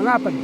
ngapan.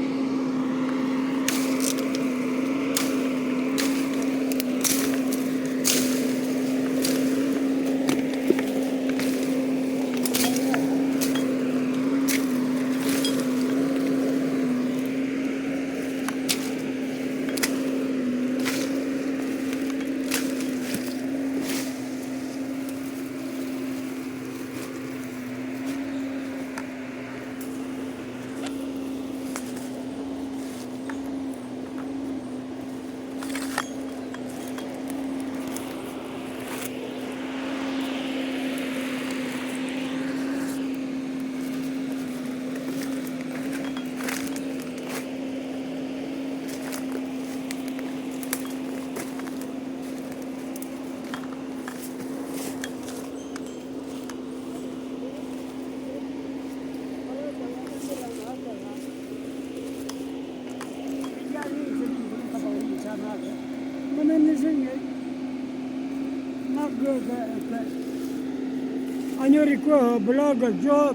Anyoriko belaga job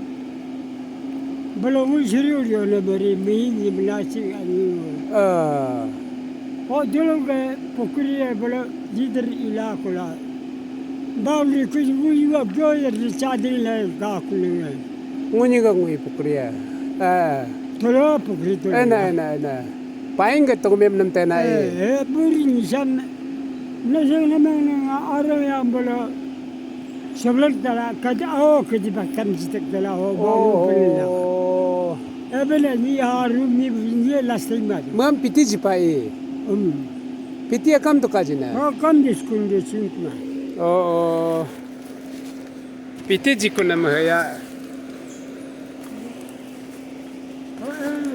belum serius dia lebih mini menasi anu. Oh dulu ke pokoknya belum jider ilah kula. Bawli kuju juga joyer di cadil lah kakulinya. Nguni ka ngui pukriya. Tolo pokoknya tolo. Ena. Paing ka to mem nam tena buri nisam. Nasi namanya orang yang belum sebelum telah kerja kerja bahkan kita telah baru beli. Ebele ni haru ni last time ada. Mam piti jipai. Piti akam to kajina. Kam di school di sini. Piti jikuna mahaya.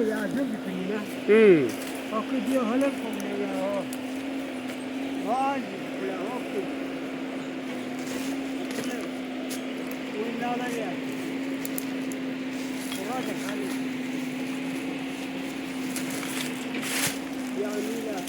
Ya ada di sini. Aku dia halak pun dia. Wah, dia aku. Ini ada ya. Orang dah kali. Ya ni lah.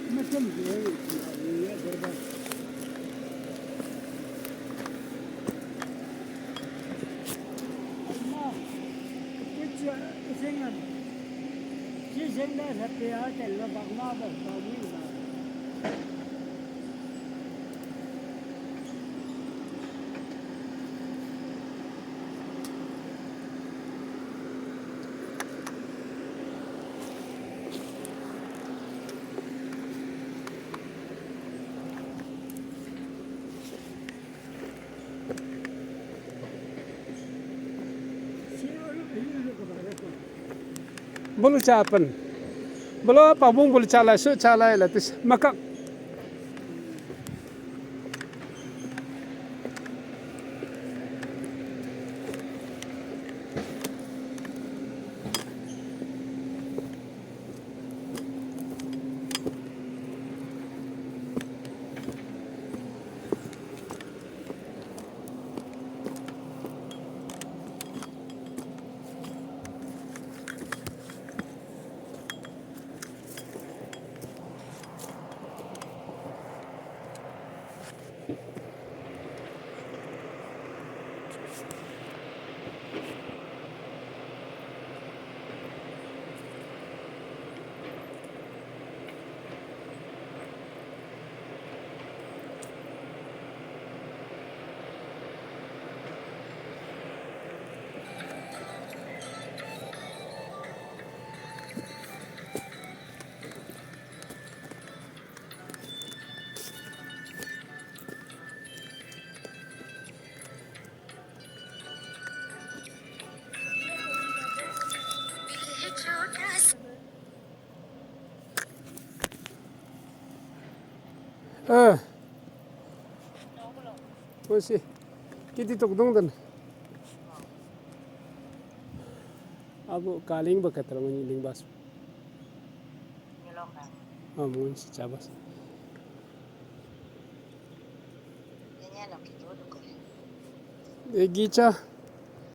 Macam dia ni berbat. Allah, kuch sengan. Si sengan hati hati lebak mabak bawi lah. Bolu capan. Bolu pabung bolu cala so cala elatis maka. Masih kita tokdong dan aku kaling bakat terang nyiling bas. Mungkin si cabas. Gica